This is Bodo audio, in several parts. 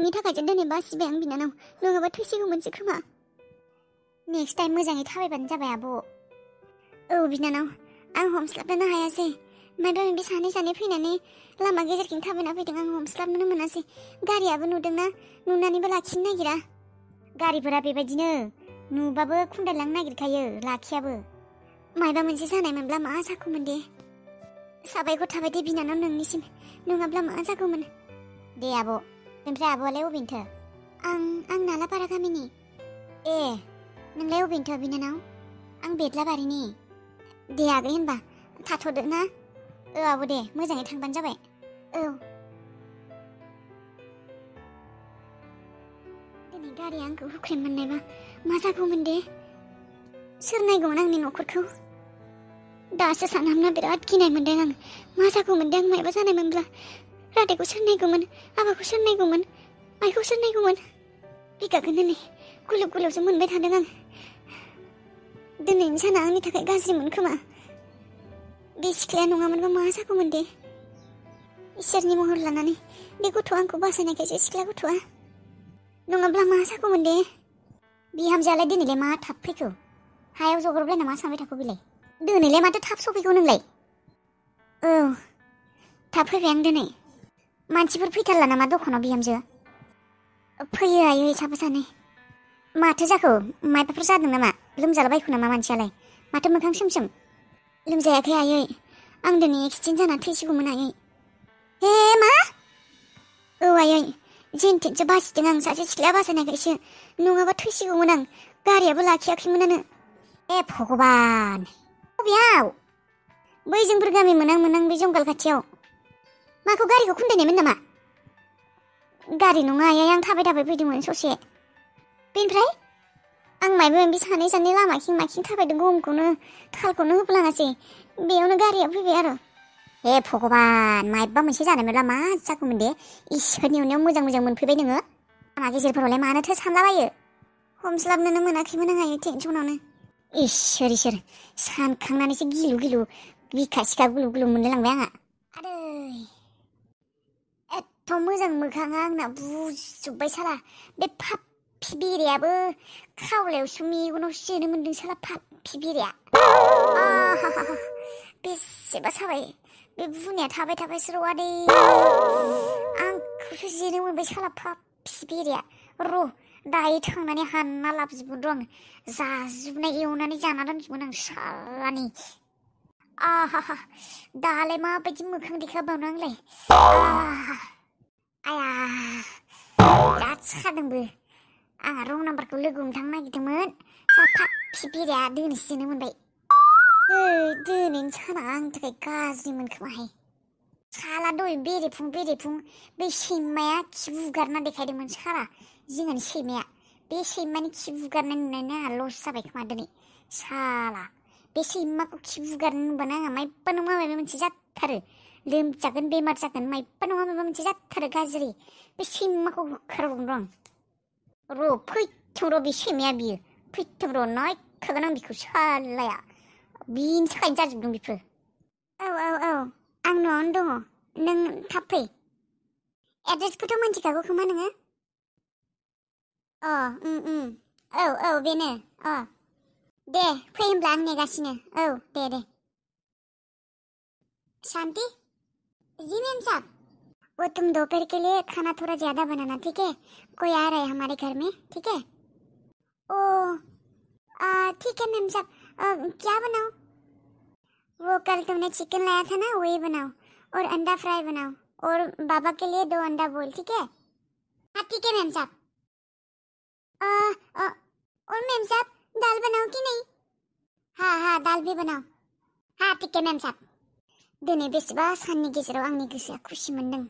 नोंनि थाखायसो दिनै बासिबाय आं बिनानाव नङाबा थैसिगौमोनसो खोमा नेक्स्ट टाइम मोजाङै थाबायबानो जाबाय आब' औ बिनानाव आं हमस्लाबनो हायासै माबा माबि सानै फैनानै लामा गेजेरथिं थाबायना फैदों आं हमस्लाबनो मोनासै गारियाबो नुदोंना नुनानैबो लाखिनो नागिरा गारिफोरा बेबायदिनो नुबाबो खुन्दायलांनो नागिरखायो लाखियाबो मायबा मोनसे जानायमोनब्ला मा जागौमोन दे साबायखर थाबाय दे बिनानाव नोंनिसिम नङाब्ला मा जागौमोन दे आब' ओमफ्राय आब'आलाय अबेनिथो आं नालापारा गामिनि ए नोंलाय अबेनिथो बिनानाव आं बेदलाबारिनि दे आगै होनबा थाथ'दो ना आब' दे मोजाङै थांबानो जाबाय औ दिनै गारिया आंखौ हुख्रेम मोननायबा मा जागौमोन दे सोर नायगौमोन आंनि न'खरखौ दासो सानहाबना बिराद गिनाय मोनदों आं मा जागौमोन दे आं मायबा जानायमोनब्ला रादेखौ सोर नायगौमोन आबाखौ सोर नायगौमोन माइखौ सोर नायगौमोन बिगाखौ दिनै गुलुब गुलुबसो मोनबाय थादों आं दिनैनि साना आंनि थाखाय गाज्रिमोन खोमा बे सिख्लाया नङामोनबा मा जागौमोन दे इसोरनि महर लानानै बे गथ'आ आंखौ बासायनायखायसो सिख्ला गथ'आ नङाब्ला मा जागौमोन दे बिहामजोआलाय दिनैलाय मा थाब फैखो हायाव जग्रबलायना मा सानबाय थाखो बिलाय दिनैलाय माथो थाब सफैगौ नोंलाय औ थाब फैबाय आं दिनै मानसिफोर फैथारला नामा दखानाव बिहामजो फैयो आयै साफा सानै माथो जाखो मायबाफोर जादों नामा लोमजालाबायखो नामा मानसियालाय माथो मोखां सोम लोमजायाखै आयै आं दिनै एक्सिडेन्ट जाना थैसिगौमोन आयै हे मा औ आयै जेनथेनसो बासिदों आं सासे सिख्लाया बासायनायखायसो नङाबा थैसिगौमोन आं गारियाबो लाखियाखैमोनानो ए भगबान बबेयाव बै जोंफोर गामि मोनां बे जंगाल खाथियाव माखौ गारिखौ खुन्दायनायमोन नामा गारि नङा आयै आं थाबाय फैदोंमोन ससे बेनिफ्राय आं मायबा माबि सानै लामाखिं माखिं थाबायदों गमखौनो थालखौनो होफ्लाङासै बेयावनो गारिया फैबाय आरो हे भगबान मायबा मोनसे जानायमोनब्ला मा जागौमोन दे इसोरनि अननायाव मोजां मोनफैबाय नोङो लामा गेजेरफोरावलाय मानोथो सानलाबायो हमस्लाबनोनो मोनाखैमोन आं आयै टेनसनावनो इसोर सानखांनानैसो गिलु बिखा सिखा गुलु मोनलाय लांबाय आंहा आदै एथ' मोजां मोखाङा आंना बुजोब्बाय साला बे फाफि बेरायाबो खावलायावसो मेगनावसो जोनो मोन्दों साला फाफि बेराया बेसेबा साबाय बे बुनाया थाबाय स्र'आदै आंखौसो जोनो मोनबाय साला फाफि बेराया र' दायो थांनानै हानना लाबोजोबगोन र' आं जाजोबनाय एवनानै जाना दोनजोबगोन आं सालानि दालाय माबायदि मोखां देखायबावनो आंलाय आया बिराद सादोंबो आंहा रं नाम्बारखौ लोगो हमथांनो नागिरदोंमोन साफा फिबिराया दिनैसो जोनो मोनबाय दिनैनि साना आंनि थाखाय गाज्रिमोन खोमाहाय साला दय बेरेफुं बे सैमाया खि बुगारना देखायदोंमोन साला जोंहानि सैमाया बे सैमानि खि बुगारनाय नुनानै आंहा लस जाबाय खोमा दिनै साला बे सैमाखौ खि बुगारनाय नुबानो आंहा मायबा नङा मायबा मोनसे जाथारो लोमजागोन बेमार जागोन मायबा नङा मायबा मोनसे जाथारो गाज्रि बे सैमाखौ होखारहरगोन र' फैथों र' बे सैमाया बियो फैथों र' नायखागोन आं बिखौ सालाया बिनि थाखायनो जाजोबदों बेफोर औ आं न'आवनो दङ नों थाब फै एड्रेसखौथ' मिन्थिखागौ खोमा नोङो औ बेनो दे फै होनब्ला आं नेगासिनो औ दे शांति जी मैम साहब वो तुम दोपहर के लिए खाना थोड़ा ज्यादा बनाना ठीक है कोई आ रहा है हमारे घर में ठीक है ओ ठीक है मैम साहब क्या बनाओ वो कल तुमने चिकन लाया था ना वही बनाओ और अंडा फ्राई बनाओ और बाबा के लिए 2 अंडा बोल ठीक है हाँ ठीक है मैम साहब और मैम साहब दाल बनाओ कि नहीं हाँ दाल भी बनाओ हाँ ठीक है मैम साहब दिनै बेसेबा साननि गेजेराव आंनि गोसोआ खुसि मोनदों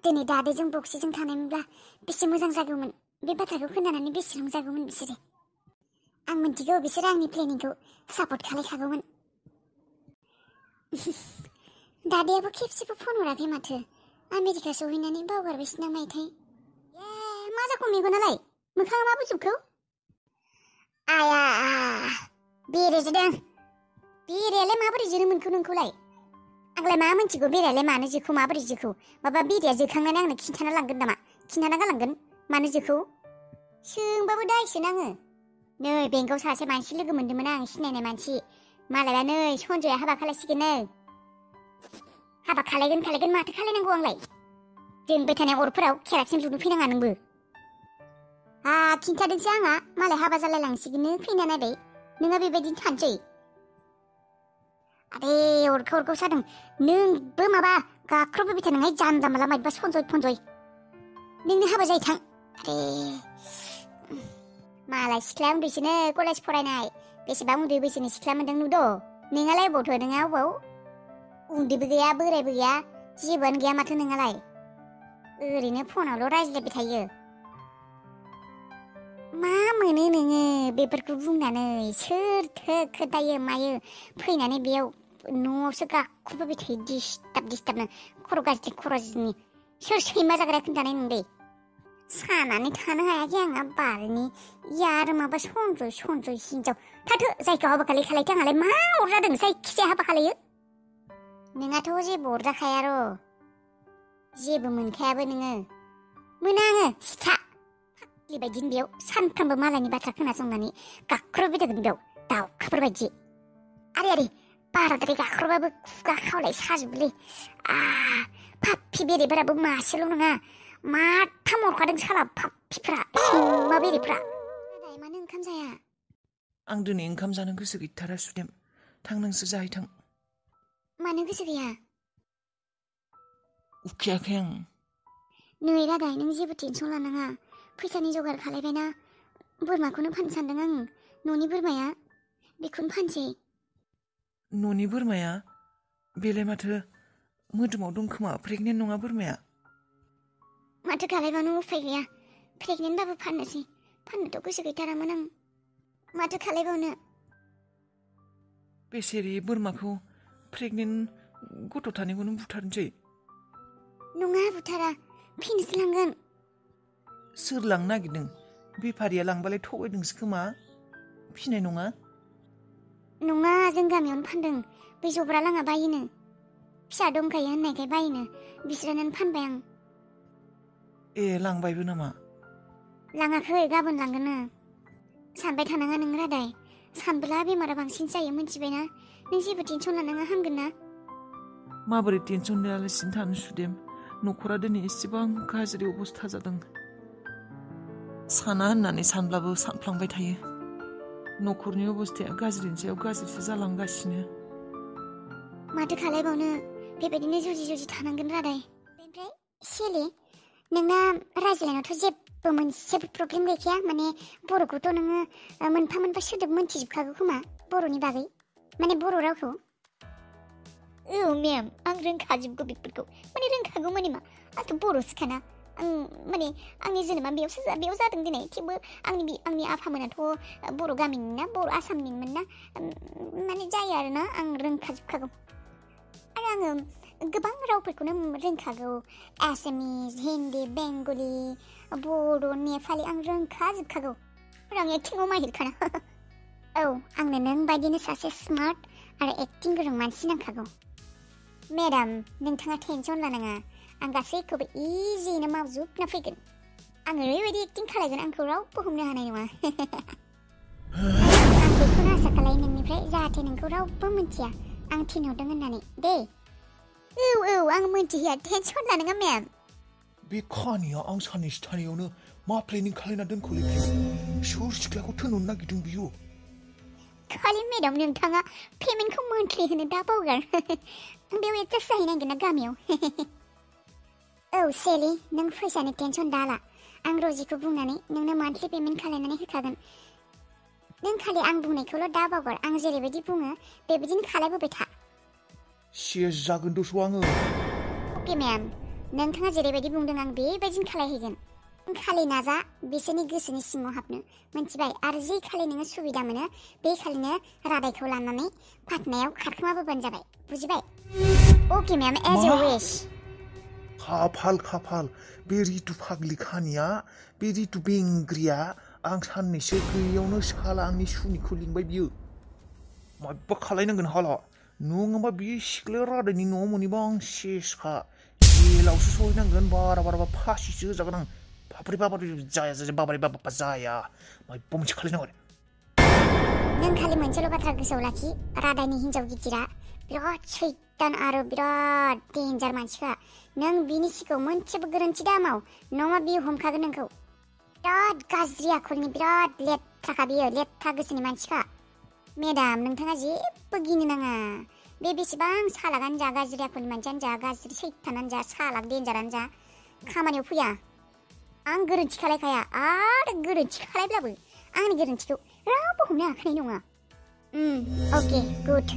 दिनै दादैजों बक्सिजों थानायमोनब्ला बेसे मोजां जागौमोन बे बाथ्राखौ खोनानानै बेसे रंजागौमोन बिसोरो आं मिन्थिगौ बिसोर आंनि प्लेनिंखौ सापर्ट खालायखागौमोन दादैयाबो खेबसेबो फन हराखै माथो आमेरिका सहैनानै बावगारबायसो ना मायथाय मा जाखो मेगनालाय मोखाङा मा बुजोबखौ आया बेरे जोदों बेरेयालाय माबोरै जोनो मोनखो नोंखौलाय आंलाय मा मोनथिगौ बेरायालाय मानो जोखौ माबोरै जोखौ माबा बेराया जोखांनानै आंनो खिन्थाना लांगोन नामा खिन्थाना गालांगोन मानो जोखौ सोंबाबो दायसो नाङो नै बेंकआव सासे मानसि लोगो मोन्दोंमोन आं सिनायनाय मानसि मालायबा नै सन्जया हाबा खालायसिगोननो हाबा खालायगोन माथो खालायनांगौ आंलाय जोंबाय थानाय अरफोराव केरासिन लुनो फैनाङा नोंबो खिन्थादोंसो आंहा मालाय हाबा जालाय लांसिगोननो फैना नायबाय नोंहा बेबायदिनो थानोसै आरे अरखौ सादों नोंबो माबा गाख्रबबोबाय थानोहाय जानला माला मायबा सनजय फनजय नोंनो हाबा जायो थां आरे मालाय सिख्ला उन्दैसोनो कलेज फरायनाय बेसेबां उन्दै बैसोनि सिख्ला मोनदों नुद' नोंहालाय अबावथो नोंहा अबाव उन्दैबो गैया बोरायबो गैया जेबोआनो गैया माथो नोंहालाय ओरैनो फनावल' रायज्लायबाय थायो मा मोनो नोङो बेफोरखौ बुंनानै सोरथो खोन्थायो मायो फैनानै बेयाव न'आवसो गाखुबबाय थायो दिस्टाबनो खर' गाज्रिनि सोर सैमा जाग्राया खोन्थानाय नोंदे सानानै थानो हायाखै आंहा बारनि आरो माबा सनजय हिनजाव थाथो जायगायाव हाबा खालायथो आंहालाय मा अरजादों जायखिजाया हाबा खालायो नोंहाथ' जेबो अरजाखाया र' जेबो मोनखायाबो नोङो मोना आङो सिथा बेबायदिनो बेयाव सानफ्रामबो मालायनि बाथ्रा खोनासंनानै गाख्रबबाय थागोन बेयाव दाउखाफोर बायदि आरे बाराद्राय गाख्रबाबो खुगा खावलाय साजोबोलै फाफ्फि बेरेफोराबो मासेल' नङा माथाम हरखादों साला फाफ्फिफ्रा सैमा बेरेफ्रा मानो ओंखाम जाया आं दिनै ओंखाम जानो गोसो गैथारा सुदेम थां नोंसोर जाहैथां मानो गोसो गैया उखैयाखै आं नै रादाय नों जेबो टेनसन लानाङा फैसानि जगार खालायबायना बोरमाखौनो फाननो सानदों आं न'नि बोरमाया बेखौनो फानसै न'नि बोरमाया बेलाय माथो मोदोमाव दं खोमा प्रेगनेन्ट नङा बोरमाया माथो खालायबानो उफाय गैया प्रेगनेन्टबाबो फाननोसै फाननोथ' गोसो गैथारामोन आं माथो खालायबावनो बेसेरि बोरमाखौ प्रेगनेन्ट गथ' थानायखौनो बुथारनोसै नङा बुथारा फिनोसो लांगोन सोर लांनो नागिरदों बेफारिया लांबालाय थगायदोंसो खोमा फिनाय नङा जों गामियावनो फानदों बै जब्रा लाङा बायोनो फिसा दंखायो होननायखाय बायोनो बिस्रानोनो फानबाय आं लांबायबो नामा लाङाखै गाबोन लांगोननो सानबाय थानाङा नों रादाय सानब्ला बेमारा बांसिन जायो मिथिबायना नों जेबो टेनसन लानाङा हामगोन ना माबोरै टेनसन लायालासिनो थानो सुदेम न'खरा दिनै एसेबां गाज्रि अबस्था जादों साना होननानै सानब्लाबो सानफ्लांबाय थायो न'खरनि अबस्थाया गाज्रिनि सायाव गाज्रिसो जालांगासिनो माथो खालायबावनो बेबायदिनो जुजि थानांगोन रादाय ओमफ्राय सेलि नोंना रायज्लायनायावथ' जेबो मोनसेबो प्रब्लेम गैखाया माने बर'खौथ' नोङो मोनफा सोदोब मोनथिजोबखागौ खोमा बर'नि बागै माने बर' रावखौ औ मेम आं रोंखाजोबगौ बेफोरखौ माने रोंखागौ माने मा आंथ' बर'सोखाना आं माने आंनि जोनोमा बेयाव जादों दिनै थेवबो आंनि आफामोनाथ' बर' गामिनि ना बर' आसामनिमोन ना माने जायो आरोना आं रोंखाजोबखागौ आरो आङो गोबां रावफोरखौनो रोंखागौ एसामिस हिन्दी बेंगलि बर' नेपालि आं रोंखाजोबखागौ आं एक्टिंआव माहिरखाना औ आंनो नों बायदिनो सासे स्मार्ट आरो एक्टिं गोरों मानसि नांखागौ मेडाम नोंथाङा टेनसन लानाङा आं गासैखौबो इजियैनो मावजोबना फैगोन आं ओरैबायदि एक्टिं खालायगोन आंखौ रावबो हमनो हानाय नङा आं बेखौनो आसा खालायो नोंनिफ्राय जाहाथे नोंखौ रावबो मिथिया आं थिनहरदों होननानै दे औ आं मिथिया टेनसन लानाङा मेम बे खानिया आं साननैसो थानायावनो मा प्लेनिं खालायना दोनखौलै सोर सिख्लाखौ थोनहरनो नागिरदों बियो खालि मेडाम नोंथाङा पेमेन्टखौ मन्थलि होनो दा बावगार बेयाव एडजास्ट जाहैनांगोन ना गामियाव औ सेलि नों फैसानि टेनसन दाला आं रजिखौ बुंनानै नोंनो मान्थलि पेमेन्ट खालायनानै होखागोन नों खालि आं बुंनायखौल' दा बावगार आं जेरैबायदि बुङो बेबायदिनो खालायबोबाय था सिएस जागोन दस' आङो अके मेम नोंथाङा जेरैबायदि बुंदों आं बेबायदिनो खालायहैगोन नों खालि नाजा बिसोरनि गोसोनि सिङाव हाबनो मिथिबाय आरो जे खालि नोङो सुबिदा मोनो बे खालिनो रादायखौ लानानै फाथनायाव खारखोमाबोबानो जाबाय बुजिबाय अके मेम एज इउ विश खाफाल बे रितु फाग्लि खानिया बे रितु बेंग्रिया आं साननैसो गैयावनो साला आंनि सुनिखौ लिंबाय बियो माबा खालायनांगोन हाला नङाबा बे सिख्लाया रादायनि न'आव मोनैबा आं सेसखा जेलावसो सहैनांगोन बारा फासिसो होजागोन आं बाब्रे बाबारे जाया बाबारे बाबा जाया मायबा मोनसे खालायनांगौ नों खालि मोनसेल' बाथ्रा गोसोआव लाखि रादायनि हिन्जाव गिदिरा बिराद सैतान आरो बिराद डेन्जार मानसिखा नों बिनि सिगाङाव मोनसेबो गोरोन्थि दा माव नङाबा बियो हमखागोन नोंखौ बिराद गाज्रि आखलनि बिराद लेथ्राखा बियो लेथ्रा गोसोनि मानसिखा मेडाम नोंथाङा जेबो गिनो नाङा बे बेसेबां सालागानो जा गाज्रि आखलनि मानसियानो जा गाज्रि सैतानानो जा सालाग डेन्जारानो जा खामानियाव फैया आं गोरोन्थि खालायखाया आरो गोरोन्थि खालायब्लाबो आंनि गोरोन्थिखौ रावबो हमनो हाखानाय नङा अके गुड